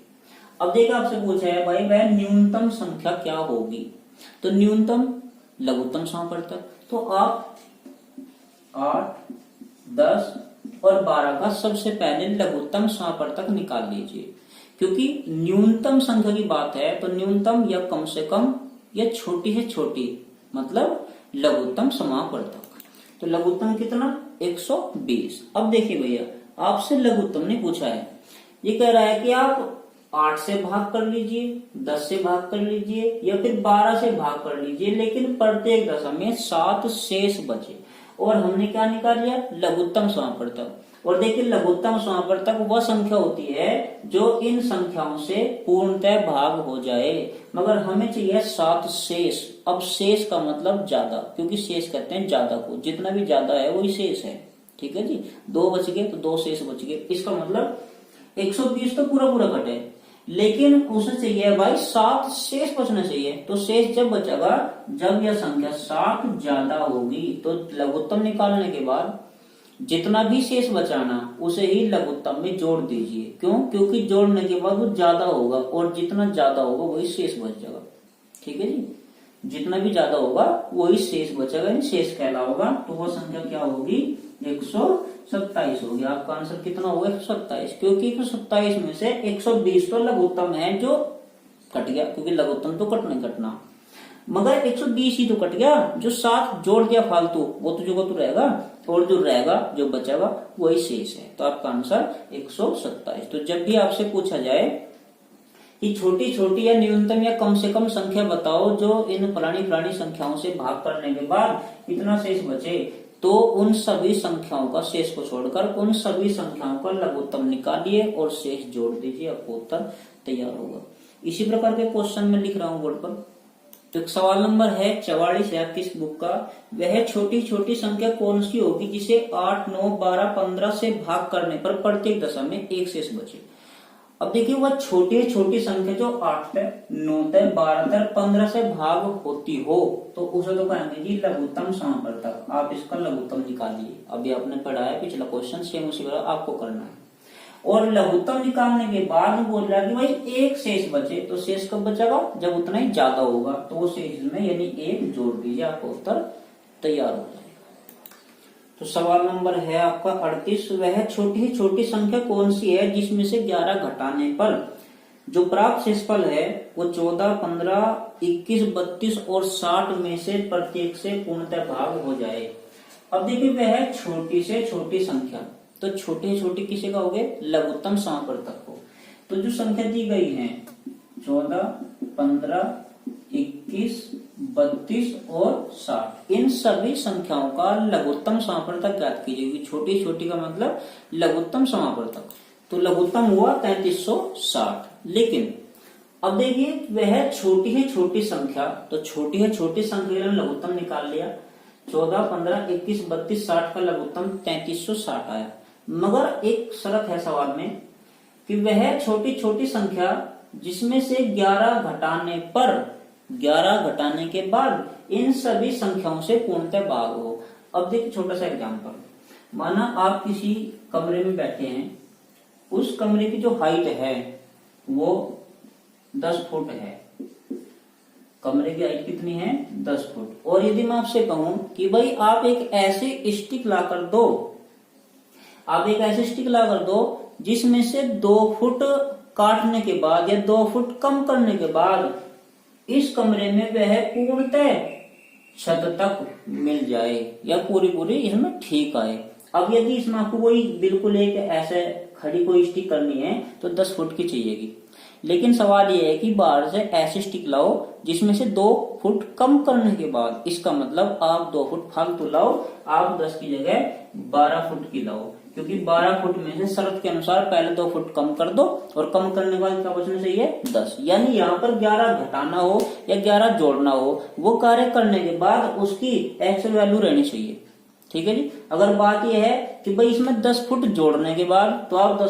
अब देखिए आपसे पूछा है भाई वह न्यूनतम संख्या क्या होगी, तो न्यूनतम लघुत्तम समापवर्तक, तो आप 8, 10 और 12 का सबसे पहले लघुत्तम समापवर्तक निकाल लीजिए, क्योंकि न्यूनतम संख्या की बात है तो न्यूनतम या कम से कम या छोटी से छोटी मतलब लघुत्तम समापवर्तक। तो लघुत्तम कितना 120। अब देखिए भैया आपसे लघुत्तम ने पूछा है, ये कह रहा है कि आप 8 से भाग कर लीजिए, 10 से भाग कर लीजिए या फिर 12 से भाग कर लीजिए, लेकिन प्रत्येक दशम में 7 शेष बचे, और हमने क्या निकाल लिया लघुत्तम समापवर्तक। और देखिए लघुत्तम समापवर्तक वह संख्या होती है जो इन संख्याओं से पूर्णतः भाग हो जाए, मगर हमें चाहिए 7 शेष। अब शेष का मतलब ज्यादा, क्योंकि शेष कहते हैं ज्यादा को, जितना भी ज्यादा है वही शेष है, ठीक है जी। 2 बच गए तो 2 शेष बच गए, इसका मतलब 120 तो पूरा पूरा कटे, लेकिन उसे चाहिए भाई 7 शेष बचना चाहिए। तो शेष जब बचेगा जब यह संख्या 7 ज्यादा होगी, तो लघुत्तम निकालने के बाद जितना भी शेष बचाना उसे ही लघुत्तम में जोड़ दीजिए। क्यों? क्योंकि जोड़ने के बाद वो ज्यादा होगा, और जितना ज्यादा होगा वही शेष बच जाएगा, ठीक है जी। जितना भी ज्यादा होगा वही शेष बचेगा, शेष कहलाएगा। तो वो संख्या क्या होगी 127 होगी। आपका आंसर कितना होगा 127, क्योंकि 127 में से 120 तो लघुत्तम है जो कट गया, क्योंकि लघुत्तम तो कटना, मगर 120 ही तो कट गया, जो 7 जोड़ दिया फालतू वो तो जो तो रहेगा, और जो रहेगा जो बचेगा वही शेष है। तो आपका आंसर 127। तो जब भी आपसे पूछा जाए कि छोटी छोटी या न्यूनतम या कम से कम संख्या बताओ जो इन फलानी संख्याओं से भाग करने के बाद इतना शेष बचे, तो उन सभी संख्याओं का शेष को छोड़कर उन सभी संख्याओं का लघुत्तम निकालिए और शेष जोड़ दीजिए, आपको उत्तर तैयार होगा। इसी प्रकार के क्वेश्चन में लिख रहा हूं बोर्ड पर। तो एक सवाल नंबर है 44 है आपकी इस बुक का, वह छोटी छोटी संख्या कौन सी होगी जिसे 8, 9, 12, 15 से भाग करने पर प्रत्येक दशम में 1 शेष बचे। अब देखिए वह छोटी छोटी संख्या जो 8 है, 9 है, 12 है, 15 से भाग होती हो, तो उसे तो कहेंगे जी लघुत्तम समापवर्तक। आप इसका लघुत्तम निकालिए। अभी आपने पढ़ा है पिछला क्वेश्चन, सेम उसी तरह आपको करना है। और लघुत्तम निकालने के बाद बोल रहा है कि भाई 1 शेष बचे, तो शेष कब बचेगा जब उतना ही ज्यादा होगा, तो वो शेष में यानी 1 जोड़ दीजिए, आपका उत्तर तैयार हो जाएगा। तो सवाल नंबर है आपका 38, वह छोटी छोटी संख्या कौन सी है जिसमें से 11 घटाने पर जो प्राप्त शेषफल है वो 14, 15, 21, 32 और 60 में से प्रत्येक से पूर्णतः भाग हो जाए। अब देखिए वह छोटी से छोटी संख्या, तो छोटी छोटी किसे कहोगे लघुत्तम समापवर्तक को। तो जो संख्या दी गई है 14, 15, 21, 32 और 60, इन सभी संख्याओं का लघुत्तम समापवर्तक ज्ञात कीजिए। छोटी छोटी का मतलब लघुत्तम समापवर्तक, तो लघुत्तम हुआ 3360। लेकिन अब देखिए वह छोटी है छोटी संख्या, तो छोटी है छोटी संख्या लघुत्तम निकाल लिया, 14, 15, 21, 32, 60 का लघुत्तम 3360 आया। मगर एक शर्त है सवाल में कि वह छोटी छोटी संख्या जिसमें से 11 घटाने के बाद इन सभी संख्याओं से पूर्णतः भाग हो। अब देखिए छोटा सा एग्जांपल, माना आप किसी कमरे में बैठे हैं, उस कमरे की जो हाइट है वो 10 फुट है, कमरे की हाइट कितनी है 10 फुट। और यदि मैं आपसे कहूं कि भाई आप एक ऐसे स्टिक लाकर दो, आप एक ऐसे स्टिक लाकर दो जिसमें से 2 फुट काटने के बाद या 2 फुट कम करने के बाद इस कमरे में वह पूर्णतः छत तक मिल जाए या पूरी पूरी इसमें ठीक आए। अब यदि इसमें आपको कोई बिल्कुल एक ऐसे खड़ी कोई स्टिक करनी है तो 10 फुट की चाहिएगी, लेकिन सवाल यह है कि बाहर से ऐसे स्टिक लाओ जिसमें से 2 फुट कम करने के बाद, इसका मतलब आप 2 फुट फालतू लाओ, आप 10 की जगह 12 फुट की लाओ, क्योंकि 12 फुट में से शर्त के अनुसार पहले 2 फुट कम कर दो और कम करने के बाद क्या बचना चाहिए 10। यानी यहाँ पर 11 घटाना हो या 11 जोड़ना हो, वो कार्य करने के बाद उसकी एक्चुअल वैल्यू रहनी चाहिए। ठीक है जी। अगर बात यह है कि भाई इसमें 10 फुट जोड़ने के बाद, तो आप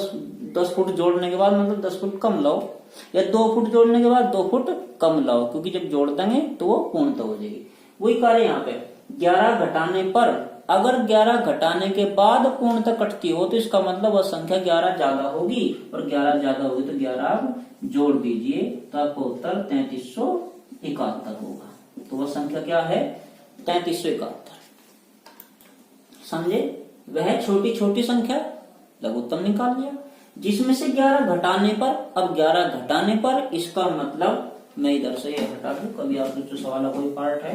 10 फुट जोड़ने के बाद मतलब 10 फुट कम लाओ, या 2 फुट जोड़ने के बाद 2 फुट कम लाओ, क्योंकि जब जोड़ देंगे तो वो पूर्णतः हो जाएगी। वही कार्य यहाँ पे 11 घटाने पर, अगर 11 घटाने के बाद पूर्णतः कटती हो तो इसका मतलब वह संख्या 11 ज्यादा होगी, और 11 ज्यादा होगी तो 11 आप जोड़ दीजिए तो आपका उत्तर 3371 होगा। तो वह संख्या क्या है 3371। समझे? वह छोटी छोटी संख्या लघुत्तम निकाल लिया जिसमें से 11 घटाने पर, अब 11 घटाने पर इसका मतलब मैं इधर से ये हटा दूं, कभी आप जो सवाल का कोई पार्ट है,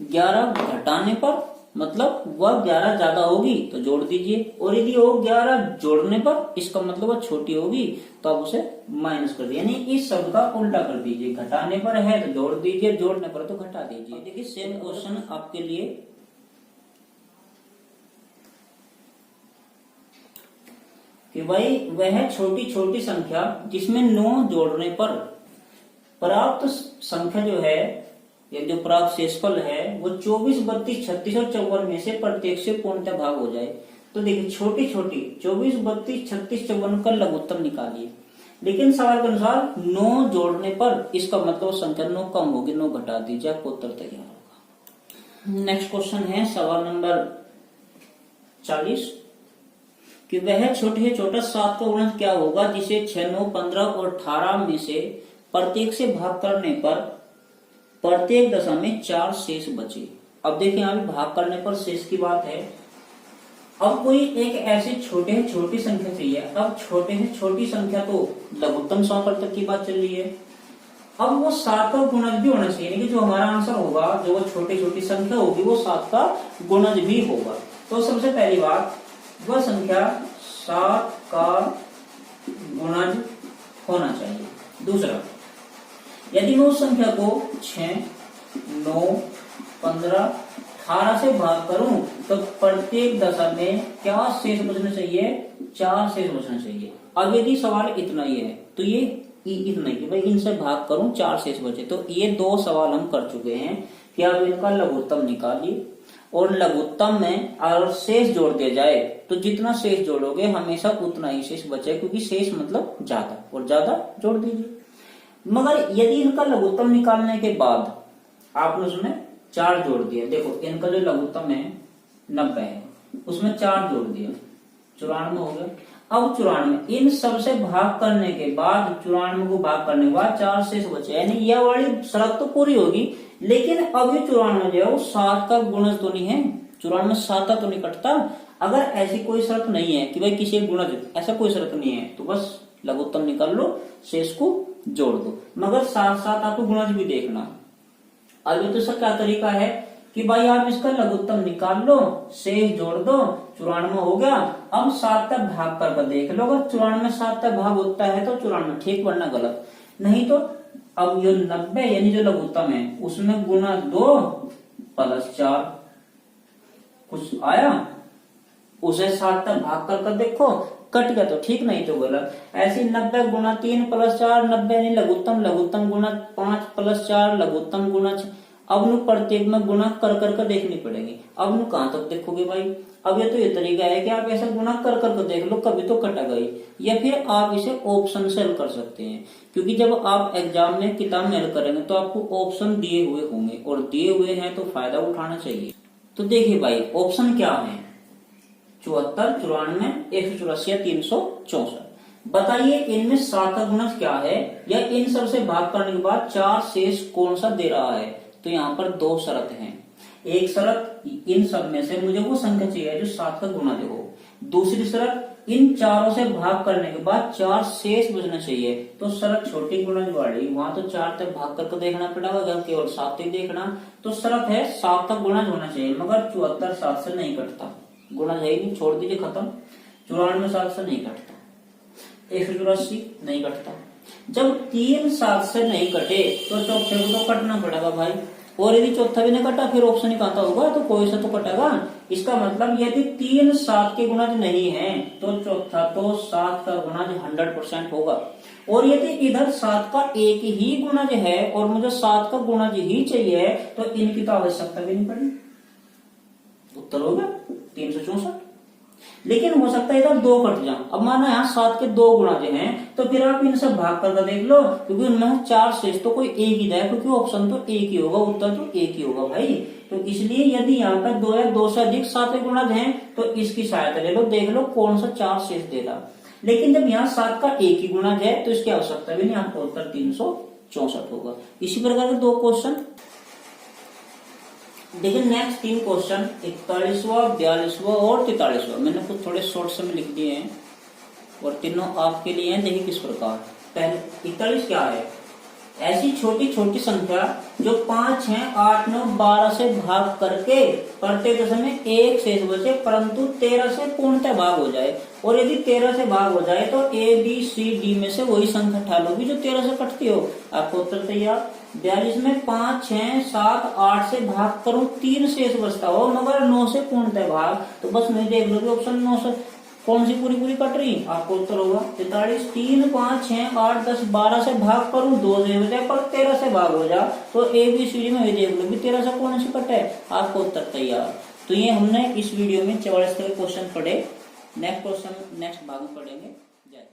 11 घटाने पर मतलब वह 11 ज्यादा होगी तो जोड़ दीजिए, और यदि वो 11 जोड़ने पर इसका मतलब वह छोटी होगी तो आप उसे माइनस कर दीजिए, यानी इस शब्द का उल्टा कर दीजिए। घटाने पर है तो जोड़ दीजिए, जोड़ने पर तो घटा दीजिए। देखिए सेम क्वेश्चन आपके लिए कि भाई वह छोटी छोटी संख्या जिसमें 9 जोड़ने पर प्राप्त संख्या जो है, या जो प्राप्त शेषफल है वो 24, 32, 36 और 54 में से प्रत्येक से पूर्णतः भाग हो जाए। तो देखिए छोटी छोटी 24, 32, 36, 54 का लघुत्तम निकालिए, लेकिन सवाल के अनुसार 9 जोड़ने पर इसका मतलब संख्या 9 कम होगी, 9 घटा दीजिए, आपको उत्तर तैयार होगा। नेक्स्ट क्वेश्चन है सवाल नंबर 40 कि वह छोटे से छोटा 7 का गुणज क्या होगा जिसे 6, 9, 15 और 18 में से प्रत्येक से भाग करने पर प्रत्येक दशा में 4 शेष बचे। अब देखिए यहाँ पे भाग करने पर शेष की बात है। अब कोई एक ऐसी छोटे से छोटी संख्या चाहिए। अब छोटे से छोटी संख्या तो लघुत्तम समापवर्तक की बात चल रही है। अब वो 7 का गुणज भी होना चाहिए, यानी कि जो हमारा आंसर होगा, जो वो छोटी छोटी संख्या होगी वो 7 का गुणज भी होगा। तो सबसे पहली बात, वह संख्या 7 का गुणज होना चाहिए। दूसरा, यदि मैं उस संख्या को 6, 9, 15, 18 से भाग करूं तो प्रत्येक दशा में क्या शेष बचना चाहिए 4 शेष बचना चाहिए। अब यदि सवाल इतना ही है तो ये इतना ही भाई इनसे भाग करूं 4 शेष बचे, तो ये 2 सवाल हम कर चुके हैं कि आप इनका लघुत्तम निकालिए, और लघुत्तम में अगर शेष जोड़ दिया जाए तो जितना शेष जोड़ोगे हमेशा उतना ही शेष बचे, क्योंकि शेष मतलब ज्यादा, और ज्यादा जोड़ दीजिए। मगर यदि इनका लघुत्तम निकालने के बाद आपने उसमें 4 जोड़ दिया, देखो इनका जो लघुत्तम है 90 है, उसमें 4 जोड़ दिया 94 हो गया। अब 94 इन सबसे भाग करने के बाद 94 को भाग करने के बाद 4 शेष बचे, यानी यह वाली शर्त तो पूरी होगी, लेकिन अब ये 94 जो है वो 7 का गुणज तो नहीं है, 94 7 का तो नहीं कटता। अगर ऐसी कोई शर्त नहीं है कि भाई किसी एक गुणज, ऐसा कोई शर्त नहीं है, तो बस लघुत्तम निकाल लो, शेष को जोड़ दो। मगर साथ साथ आपको गुणज भी देखना। अभी तो सर क्या तरीका है कि भाई आप इसका लघुत्तम निकाल लो, शेष जोड़ दो, 94 हो गया। अब 7 तक भाग कर देख लो, अगर 94 7 तक भाग होता है तो 94 ठीक, वरना गलत। नहीं तो अब ये 90 यानी जो लघुत्तम है उसमें गुना 2 प्लस 4 कुछ आया, उसे 7 तक भाग कर देखो, कट गया तो ठीक, नहीं तो गलत। ऐसी 90 गुना 3 प्लस 4 90 यानी लघुत्तम, लघुत्तम गुना 5 प्लस 4 लघुत्तम गुना 6। अब नु प्रत्येक में गुना कर देखनी पड़ेगी। अब नु कहां तक देखोगे भाई? अब ये तो ये तरीका है कि आप ऐसा गुना कर देख लो, कभी तो कटा गई, या फिर आप इसे ऑप्शन से हल कर सकते हैं, क्योंकि जब आप एग्जाम में किताब में हल करेंगे तो आपको ऑप्शन दिए हुए होंगे, और दिए हुए हैं तो फायदा उठाना चाहिए। तो देखिए भाई ऑप्शन क्या है, 74, 94, 184 या 364। बताइए इनमें 7 का गुणज क्या है, या इन सब से भाग करने के बाद 4 शेष कौन सा दे रहा है। तो यहाँ पर 2 शर्त हैं। एक शर्त इन सब में से मुझे वो संख्या चाहिए जो 7 का गुणज हो। दूसरी शर्त इन चारों से भाग करने के बाद 4 शेष बचना चाहिए। तो शर्त छोटी गुणज वाली, वहां तो 4 तक भाग करके देखना पड़ेगा, अगर केवल 7 ही देखना तो शर्त है 7 तक गुणज होना चाहिए। मगर 74 7 से नहीं कटता, गुणज है ही नहीं, छोड़ दीजिए खत्म। 94 7 से नहीं कटता, 184 नहीं कटता। जब 3 7 से नहीं कटे तो चौथे को तो कटना पड़ेगा भाई, और यदि चौथा भी नहीं कटा फिर ऑप्शन ही कहता होगा, तो कोई सा तो कटेगा। इसका मतलब यदि 3 7 के गुणज नहीं है तो चौथा तो 7 का गुणज 100% होगा। और यदि इधर 7 का एक ही गुणज है और मुझे 7 का गुणज ही चाहिए तो इनकी तो आवश्यकता भी नहीं पड़ी। उत्तर होगा 364। लेकिन हो सकता है इधर 2 कट जाए। अब माना यहाँ 7 के 2 गुणज हैं तो फिर आप इनसे भाग करके देख लो, क्योंकि उनमें 4 शेष तो कोई एक ही है, क्योंकि ऑप्शन तो एक ही होगा, उत्तर तो एक ही होगा भाई। तो इसलिए यदि यहाँ पर 2 या 2 से अधिक 7 गुणज हैं तो इसकी सहायता ले लो, देख लो कौन सा 4 शेष दे रहा। लेकिन जब यहाँ 7 का एक ही गुणज है तो इसकी आवश्यकता भी नहीं, आपका उत्तर 364 होगा। इसी प्रकार के 2 क्वेश्चन देखिए। नेक्स्ट 3 क्वेश्चन 41वां, 42वां और 43वां मैंने कुछ थोड़े शॉर्ट में लिख दिए हैं और तीनों आपके लिए हैं। देखिए किस प्रकार। पहले 41 क्या है, ऐसी छोटी छोटी संख्या जो 5, 6, 8, 9, 12 से भाग करके प्रत्येक दशमलव 1 शेष बचे परंतु 13 से पूर्णतः भाग हो जाए। और यदि 13 से भाग हो जाए तो A B C D में से वही संख्या उठा लो जो 13 से कटती हो। आपको उत्तर तैयार। 42 में 5, 6, 7, 8 से भाग करूं 3 शेष बचता हो, मगर 9 से पूर्णतः भाग, तो बस मैं देख लो ऑप्शन 9 से कौन सी पूरी पूरी कट रही। आपको उत्तर होगा 43। 3, 5, 6, 8, 10, 12 से भाग करूं 2 से बचे पर 13 से भाग हो जा, तो ABCD में देख लो 13 से कौन सी कट है। आपको उत्तर तैयार। तो ये हमने इस वीडियो में 44 के क्वेश्चन पढ़े। नेक्स्ट क्वेश्चन नेक्स्ट भाग में पढ़ेंगे। जय हिंद।